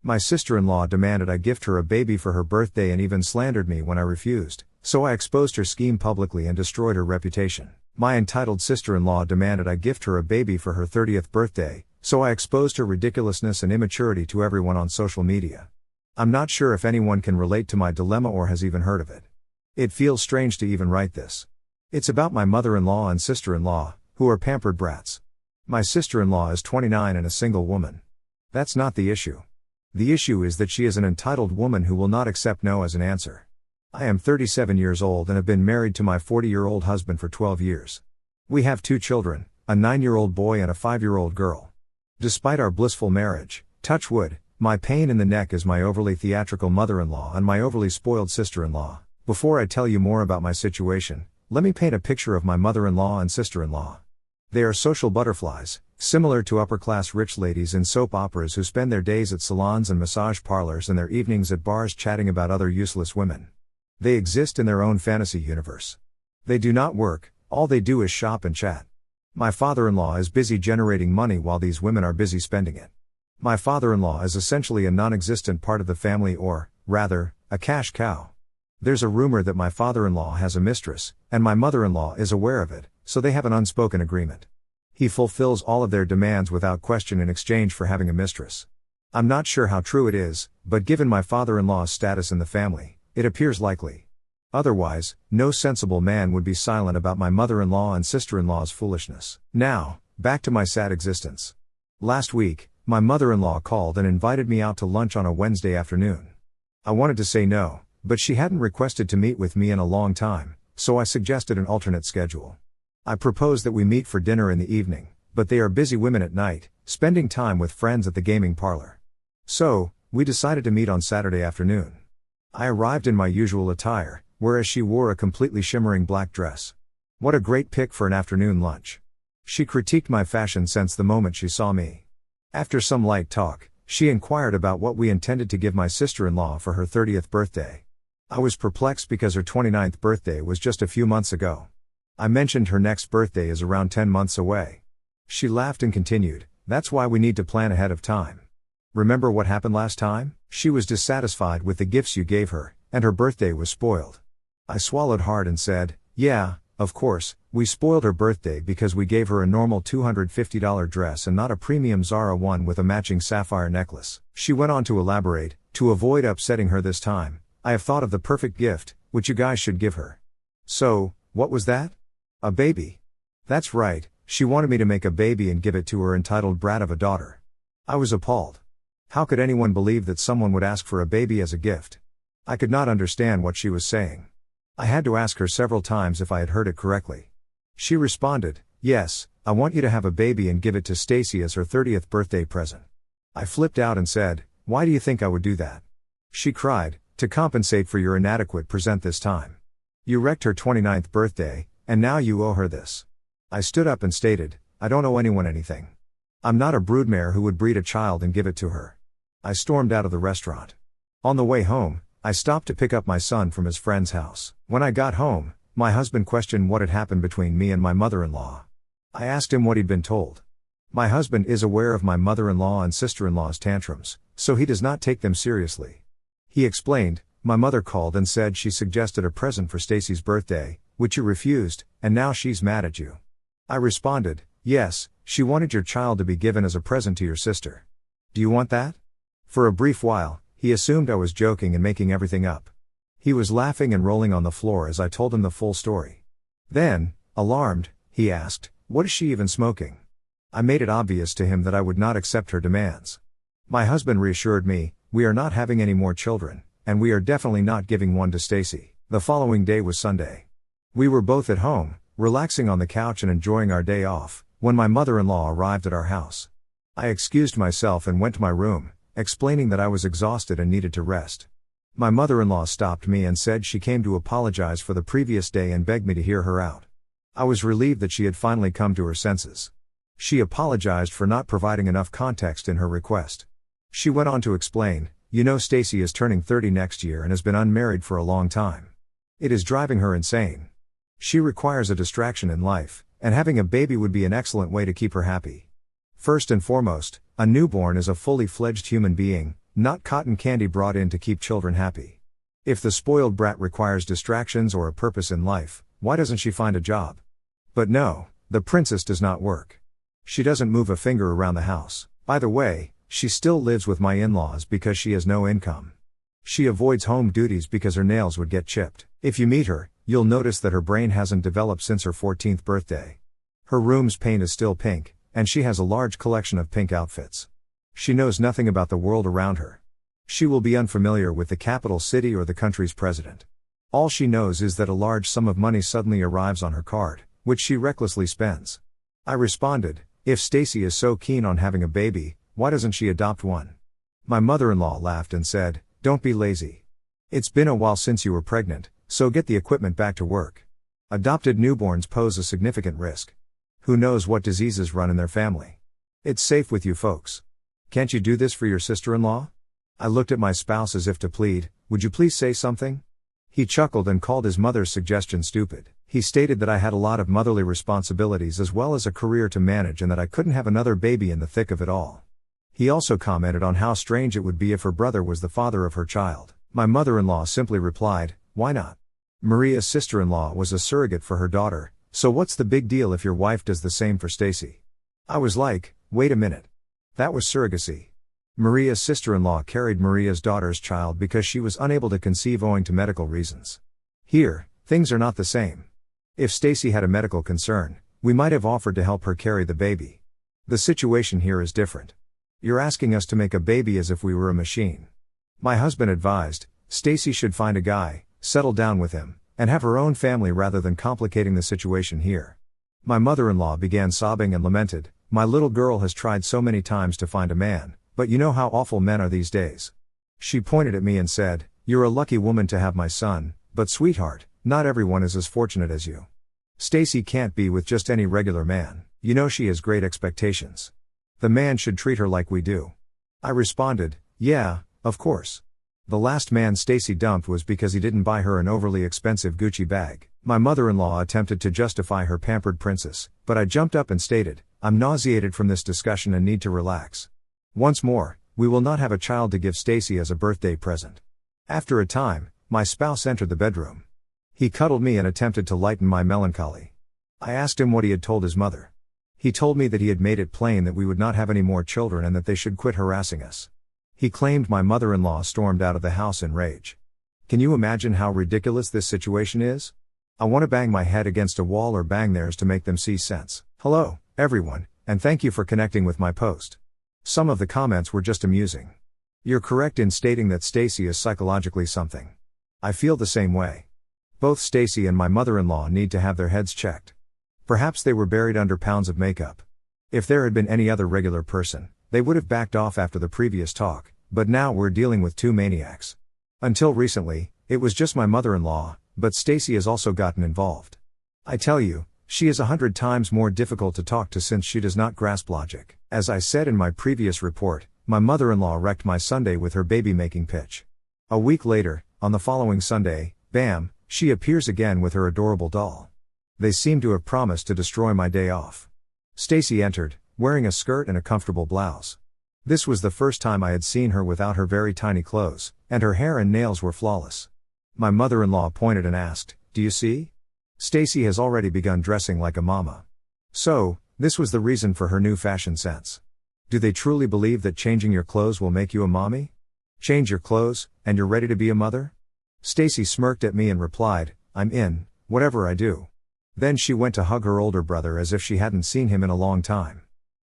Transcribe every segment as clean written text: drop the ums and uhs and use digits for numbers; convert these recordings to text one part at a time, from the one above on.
My sister-in-law demanded I gift her a baby for her birthday and even slandered me when I refused, so I exposed her scheme publicly and destroyed her reputation. My entitled sister-in-law demanded I gift her a baby for her 30th birthday, so I exposed her ridiculousness and immaturity to everyone on social media. I'm not sure if anyone can relate to my dilemma or has even heard of it. It feels strange to even write this. It's about my mother-in-law and sister-in-law, who are pampered brats. My sister-in-law is 29 and a single woman. That's not the issue. The issue is that she is an entitled woman who will not accept no as an answer. I am 37 years old and have been married to my 40-year-old husband for 12 years. We have 2 children, a 9-year-old boy and a 5-year-old girl. Despite our blissful marriage, touch wood, my pain in the neck is my overly theatrical mother-in-law and my overly spoiled sister-in-law. Before I tell you more about my situation, let me paint a picture of my mother-in-law and sister-in-law. They are social butterflies, similar to upper-class rich ladies in soap operas who spend their days at salons and massage parlors and their evenings at bars chatting about other useless women. They exist in their own fantasy universe. They do not work, all they do is shop and chat. My father-in-law is busy generating money while these women are busy spending it. My father-in-law is essentially a non-existent part of the family or, rather, a cash cow. There's a rumor that my father-in-law has a mistress, and my mother-in-law is aware of it, so they have an unspoken agreement. He fulfills all of their demands without question in exchange for having a mistress. I'm not sure how true it is, but given my father-in-law's status in the family, it appears likely. Otherwise, no sensible man would be silent about my mother-in-law and sister-in-law's foolishness. Now, back to my sad existence. Last week, my mother-in-law called and invited me out to lunch on a Wednesday afternoon. I wanted to say no, but she hadn't requested to meet with me in a long time, so I suggested an alternate schedule. I proposed that we meet for dinner in the evening, but they are busy women at night, spending time with friends at the gaming parlor. So, we decided to meet on Saturday afternoon. I arrived in my usual attire, whereas she wore a completely shimmering black dress. What a great pick for an afternoon lunch. She critiqued my fashion sense the moment she saw me. After some light talk, she inquired about what we intended to give my sister-in-law for her 30th birthday. I was perplexed because her 29th birthday was just a few months ago. I mentioned her next birthday is around 10 months away. She laughed and continued, "That's why we need to plan ahead of time. Remember what happened last time? She was dissatisfied with the gifts you gave her, and her birthday was spoiled." I swallowed hard and said, "Yeah, of course, we spoiled her birthday because we gave her a normal $250 dress and not a premium Zara one with a matching sapphire necklace." She went on to elaborate, "To avoid upsetting her this time, I have thought of the perfect gift, which you guys should give her." So, what was that? A baby. That's right, she wanted me to make a baby and give it to her entitled brat of a daughter. I was appalled. How could anyone believe that someone would ask for a baby as a gift? I could not understand what she was saying. I had to ask her several times if I had heard it correctly. She responded, "Yes, I want you to have a baby and give it to Stacy as her 30th birthday present." I flipped out and said, "Why do you think I would do that?" She cried, "To compensate for your inadequate present this time. You wrecked her 29th birthday, and now you owe her this." I stood up and stated, "I don't owe anyone anything. I'm not a broodmare who would breed a child and give it to her." I stormed out of the restaurant. On the way home, I stopped to pick up my son from his friend's house. When I got home, my husband questioned what had happened between me and my mother-in-law. I asked him what he'd been told. My husband is aware of my mother-in-law and sister-in-law's tantrums, so he does not take them seriously. He explained, "My mother called and said she suggested a present for Stacy's birthday, which you refused, and now she's mad at you." I responded, "Yes, she wanted your child to be given as a present to your sister. Do you want that?" For a brief while, he assumed I was joking and making everything up. He was laughing and rolling on the floor as I told him the full story. Then, alarmed, he asked, "What is she even smoking?" I made it obvious to him that I would not accept her demands. My husband reassured me, "We are not having any more children, and we are definitely not giving one to Stacy." The following day was Sunday. We were both at home, relaxing on the couch and enjoying our day off, when my mother-in-law arrived at our house. I excused myself and went to my room, explaining that I was exhausted and needed to rest. My mother-in-law stopped me and said she came to apologize for the previous day and begged me to hear her out. I was relieved that she had finally come to her senses. She apologized for not providing enough context in her request. She went on to explain, "You know Stacy is turning 30 next year and has been unmarried for a long time. It is driving her insane. She requires a distraction in life, and having a baby would be an excellent way to keep her happy. First and foremost, a newborn is a fully fledged human being, not cotton candy brought in to keep children happy. If the spoiled brat requires distractions or a purpose in life, why doesn't she find a job? But no, the princess does not work. She doesn't move a finger around the house. By the way, she still lives with my in-laws because she has no income. She avoids home duties because her nails would get chipped. If you meet her, you'll notice that her brain hasn't developed since her 14th birthday. Her room's paint is still pink, and she has a large collection of pink outfits. She knows nothing about the world around her. She will be unfamiliar with the capital city or the country's president. All she knows is that a large sum of money suddenly arrives on her card, which she recklessly spends. I responded, if Stacy is so keen on having a baby, why doesn't she adopt one? My mother-in-law laughed and said, don't be lazy. It's been a while since you were pregnant, so get the equipment back to work. Adopted newborns pose a significant risk. Who knows what diseases run in their family? It's safe with you folks. Can't you do this for your sister-in-law? I looked at my spouse as if to plead, would you please say something? He chuckled and called his mother's suggestion stupid. He stated that I had a lot of motherly responsibilities as well as a career to manage and that I couldn't have another baby in the thick of it all. He also commented on how strange it would be if her brother was the father of her child. My mother-in-law simply replied, why not? Maria's sister-in-law was a surrogate for her daughter, so what's the big deal if your wife does the same for Stacy? I was like, wait a minute. That was surrogacy. Maria's sister-in-law carried Maria's daughter's child because she was unable to conceive owing to medical reasons. Here, things are not the same. If Stacy had a medical concern, we might have offered to help her carry the baby. The situation here is different. You're asking us to make a baby as if we were a machine. My husband advised, Stacy should find a guy, settle down with him, and have her own family rather than complicating the situation here. My mother-in-law began sobbing and lamented, my little girl has tried so many times to find a man, but you know how awful men are these days. She pointed at me and said, you're a lucky woman to have my son, but sweetheart, not everyone is as fortunate as you. Stacy can't be with just any regular man, you know she has great expectations. The man should treat her like we do. I responded, yeah, of course. The last man Stacy dumped was because he didn't buy her an overly expensive Gucci bag. My mother-in-law attempted to justify her pampered princess, but I jumped up and stated, I'm nauseated from this discussion and need to relax. Once more, we will not have a child to give Stacy as a birthday present. After a time, my spouse entered the bedroom. He cuddled me and attempted to lighten my melancholy. I asked him what he had told his mother. He told me that he had made it plain that we would not have any more children and that they should quit harassing us. He claimed my mother-in-law stormed out of the house in rage. Can you imagine how ridiculous this situation is? I want to bang my head against a wall or bang theirs to make them see sense. Hello, everyone, and thank you for connecting with my post. Some of the comments were just amusing. You're correct in stating that Stacy is psychologically something. I feel the same way. Both Stacy and my mother-in-law need to have their heads checked. Perhaps they were buried under pounds of makeup. If there had been any other regular person, they would have backed off after the previous talk, but now we're dealing with two maniacs. Until recently, it was just my mother-in-law, but Stacy has also gotten involved. I tell you, she is 100 times more difficult to talk to since she does not grasp logic. As I said in my previous report, my mother-in-law wrecked my Sunday with her baby-making pitch. A week later, on the following Sunday, bam, she appears again with her adorable doll. They seem to have promised to destroy my day off. Stacy entered, wearing a skirt and a comfortable blouse. This was the first time I had seen her without her very tiny clothes, and her hair and nails were flawless. My mother-in-law pointed and asked, do you see? Stacy has already begun dressing like a mama. So, this was the reason for her new fashion sense. Do they truly believe that changing your clothes will make you a mommy? Change your clothes, and you're ready to be a mother? Stacy smirked at me and replied, I'm in, whatever I do. Then she went to hug her older brother as if she hadn't seen him in a long time.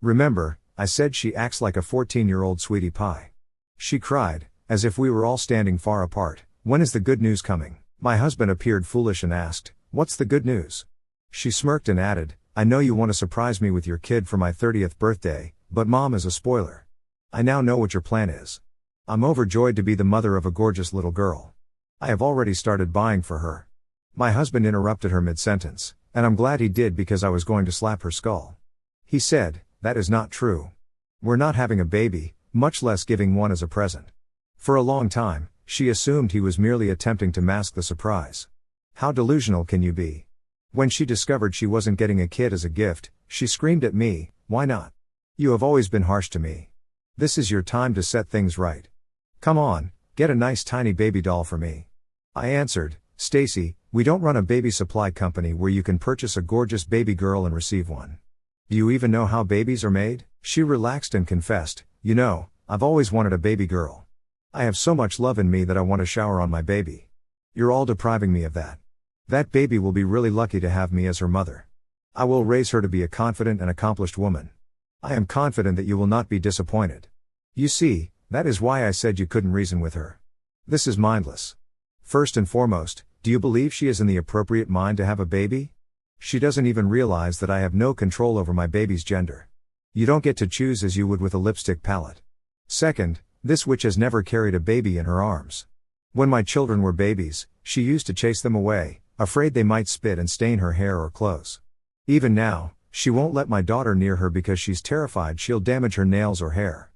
Remember, I said she acts like a 14-year-old sweetie pie. She cried, as if we were all standing far apart, when is the good news coming? My husband appeared foolish and asked, what's the good news? She smirked and added, I know you want to surprise me with your kid for my 30th birthday, but mom is a spoiler. I now know what your plan is. I'm overjoyed to be the mother of a gorgeous little girl. I have already started buying for her. My husband interrupted her mid-sentence, and I'm glad he did because I was going to slap her skull. He said, that is not true. We're not having a baby, much less giving one as a present. For a long time, she assumed he was merely attempting to mask the surprise. How delusional can you be? When she discovered she wasn't getting a kid as a gift, she screamed at me, why not? You have always been harsh to me. This is your time to set things right. Come on, get a nice tiny baby doll for me. I answered, Stacy, we don't run a baby supply company where you can purchase a gorgeous baby girl and receive one. Do you even know how babies are made? She relaxed and confessed, you know, I've always wanted a baby girl. I have so much love in me that I want to shower on my baby. You're all depriving me of that. That baby will be really lucky to have me as her mother. I will raise her to be a confident and accomplished woman. I am confident that you will not be disappointed. You see, that is why I said you couldn't reason with her. This is mindless. First and foremost, do you believe she is in the appropriate mind to have a baby? She doesn't even realize that I have no control over my baby's gender. You don't get to choose as you would with a lipstick palette. Second, this witch has never carried a baby in her arms. When my children were babies, she used to chase them away, afraid they might spit and stain her hair or clothes. Even now, she won't let my daughter near her because she's terrified she'll damage her nails or hair.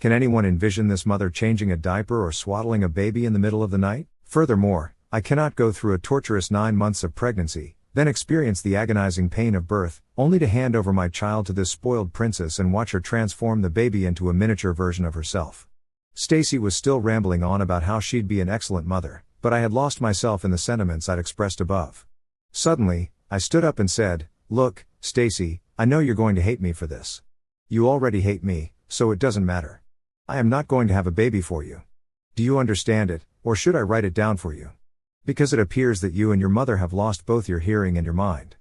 Can anyone envision this mother changing a diaper or swaddling a baby in the middle of the night? Furthermore, I cannot go through a torturous 9 months of pregnancy, then experience the agonizing pain of birth, only to hand over my child to this spoiled princess and watch her transform the baby into a miniature version of herself. Stacy was still rambling on about how she'd be an excellent mother, but I had lost myself in the sentiments I'd expressed above. Suddenly, I stood up and said, look, Stacy, I know you're going to hate me for this. You already hate me, so it doesn't matter. I am not going to have a baby for you. Do you understand it, or should I write it down for you? Because it appears that you and your mother have lost both your hearing and your mind.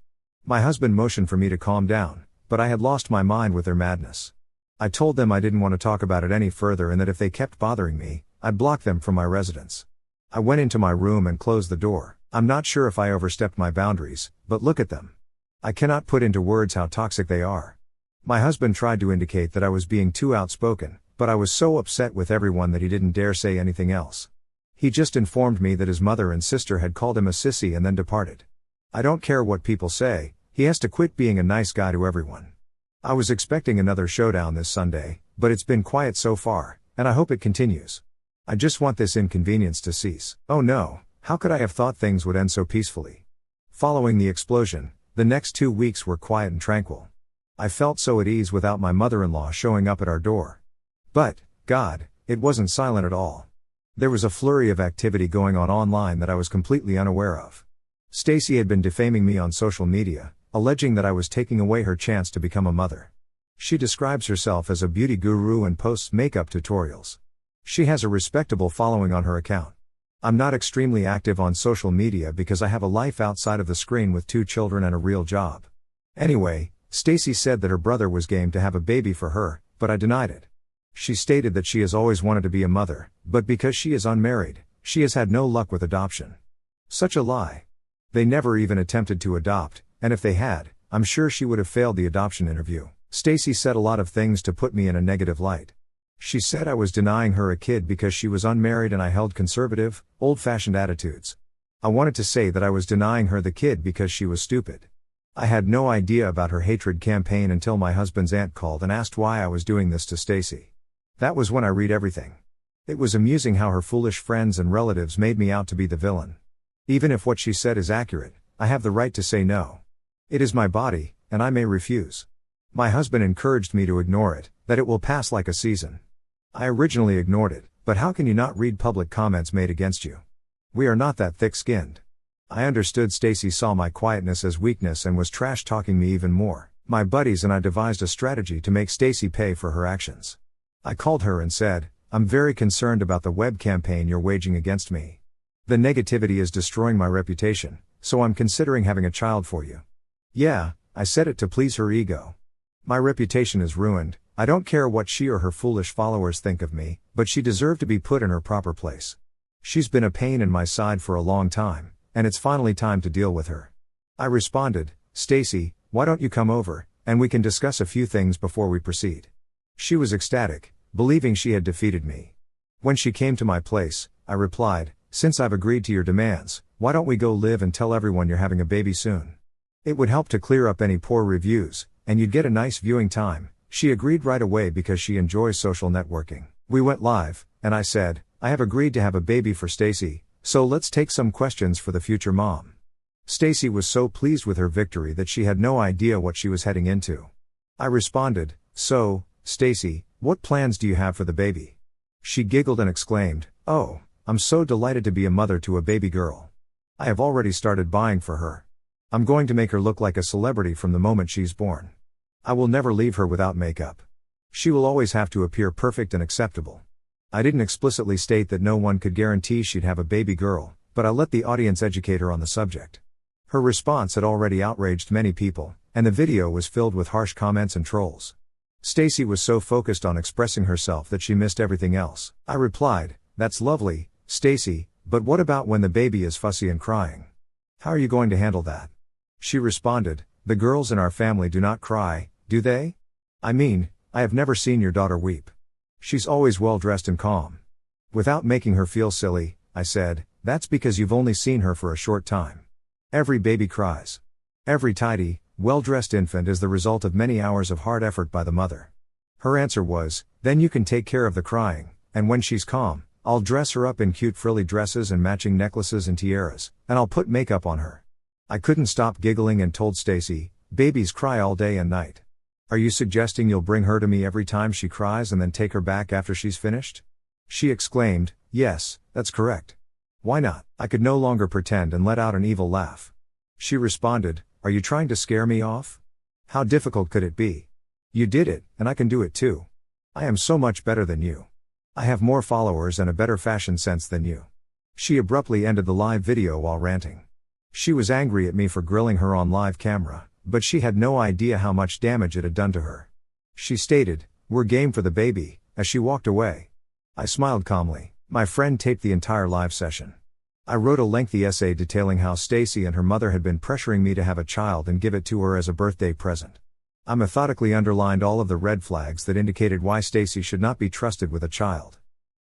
My husband motioned for me to calm down, but I had lost my mind with their madness. I told them I didn't want to talk about it any further and that if they kept bothering me, I'd block them from my residence. I went into my room and closed the door. I'm not sure if I overstepped my boundaries, but look at them. I cannot put into words how toxic they are. My husband tried to indicate that I was being too outspoken, but I was so upset with everyone that he didn't dare say anything else. He just informed me that his mother and sister had called him a sissy and then departed. I don't care what people say, he has to quit being a nice guy to everyone. I was expecting another showdown this Sunday, but it's been quiet so far, and I hope it continues. I just want this inconvenience to cease. Oh no, how could I have thought things would end so peacefully? Following the explosion, the next 2 weeks were quiet and tranquil. I felt so at ease without my mother-in-law showing up at our door. But, God, it wasn't silent at all. There was a flurry of activity going on online that I was completely unaware of. Stacy had been defaming me on social media, alleging that I was taking away her chance to become a mother. She describes herself as a beauty guru and posts makeup tutorials. She has a respectable following on her account. I'm not extremely active on social media because I have a life outside of the screen with 2 children and a real job. Anyway, Stacy said that her brother was game to have a baby for her, but I denied it. She stated that she has always wanted to be a mother, but because she is unmarried, she has had no luck with adoption. Such a lie. They never even attempted to adopt, and if they had, I'm sure she would have failed the adoption interview. Stacy said a lot of things to put me in a negative light. She said I was denying her a kid because she was unmarried and I held conservative, old-fashioned attitudes. I wanted to say that I was denying her the kid because she was stupid. I had no idea about her hatred campaign until my husband's aunt called and asked why I was doing this to Stacy. That was when I read everything. It was amusing how her foolish friends and relatives made me out to be the villain. Even if what she said is accurate, I have the right to say no. It is my body, and I may refuse. My husband encouraged me to ignore it, that it will pass like a season. I originally ignored it, but how can you not read public comments made against you? We are not that thick-skinned. I understood Stacy saw my quietness as weakness and was trash-talking me even more. My buddies and I devised a strategy to make Stacy pay for her actions. I called her and said, I'm very concerned about the web campaign you're waging against me. The negativity is destroying my reputation, so I'm considering having a child for you. Yeah, I said it to please her ego. My reputation is ruined, I don't care what she or her foolish followers think of me, but she deserved to be put in her proper place. She's been a pain in my side for a long time, and it's finally time to deal with her. I responded, Stacy, why don't you come over, and we can discuss a few things before we proceed. She was ecstatic, believing she had defeated me. When she came to my place, I replied, since I've agreed to your demands, why don't we go live and tell everyone you're having a baby soon? It would help to clear up any poor reviews, and you'd get a nice viewing time. She agreed right away because she enjoys social networking. We went live, and I said, I have agreed to have a baby for Stacy, so let's take some questions for the future mom. Stacy was so pleased with her victory that she had no idea what she was heading into. I responded, so, Stacy, what plans do you have for the baby? She giggled and exclaimed, "Oh, I'm so delighted to be a mother to a baby girl. I have already started buying for her. I'm going to make her look like a celebrity from the moment she's born. I will never leave her without makeup. She will always have to appear perfect and acceptable." I didn't explicitly state that no one could guarantee she'd have a baby girl, but I let the audience educate her on the subject. Her response had already outraged many people, and the video was filled with harsh comments and trolls. Stacy was so focused on expressing herself that she missed everything else. I replied, "That's lovely, Stacy, but what about when the baby is fussy and crying? How are you going to handle that?" She responded, "The girls in our family do not cry, do they? I mean, I have never seen your daughter weep. She's always well dressed and calm." Without making her feel silly, I said, "That's because you've only seen her for a short time. Every baby cries. Every tidy, well-dressed infant is the result of many hours of hard effort by the mother." Her answer was, "Then you can take care of the crying, and when she's calm, I'll dress her up in cute frilly dresses and matching necklaces and tiaras, and I'll put makeup on her." I couldn't stop giggling and told Stacy, "Babies cry all day and night. Are you suggesting you'll bring her to me every time she cries and then take her back after she's finished?" She exclaimed, "Yes, that's correct. Why not?" I could no longer pretend and let out an evil laugh. She responded, "Are you trying to scare me off? How difficult could it be? You did it, and I can do it too. I am so much better than you. I have more followers and a better fashion sense than you." She abruptly ended the live video while ranting. She was angry at me for grilling her on live camera, but she had no idea how much damage it had done to her. She stated, "We're game for the baby," as she walked away. I smiled calmly. My friend taped the entire live session. I wrote a lengthy essay detailing how Stacy and her mother had been pressuring me to have a child and give it to her as a birthday present. I methodically underlined all of the red flags that indicated why Stacy should not be trusted with a child.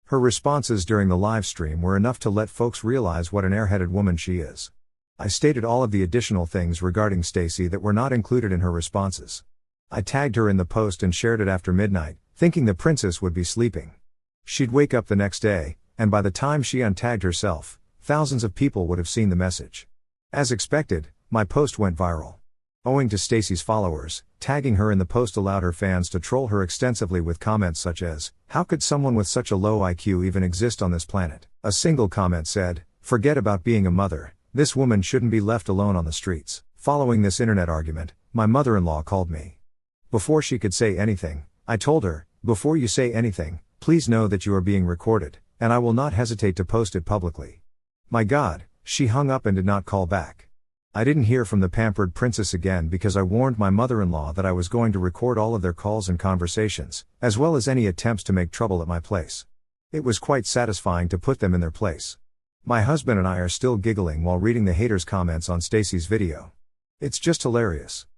Her responses during the live stream were enough to let folks realize what an airheaded woman she is. I stated all of the additional things regarding Stacy that were not included in her responses. I tagged her in the post and shared it after midnight, thinking the princess would be sleeping. She'd wake up the next day, and by the time she untagged herself, thousands of people would have seen the message. As expected, my post went viral. Owing to Stacy's followers, tagging her in the post allowed her fans to troll her extensively with comments such as, "How could someone with such a low IQ even exist on this planet?" A single comment said, "Forget about being a mother, this woman shouldn't be left alone on the streets." Following this internet argument, my mother-in-law called me. Before she could say anything, I told her, "Before you say anything, please know that you are being recorded, and I will not hesitate to post it publicly." My God, she hung up and did not call back. I didn't hear from the pampered princess again because I warned my mother-in-law that I was going to record all of their calls and conversations, as well as any attempts to make trouble at my place. It was quite satisfying to put them in their place. My husband and I are still giggling while reading the haters' comments on Stacy's video. It's just hilarious.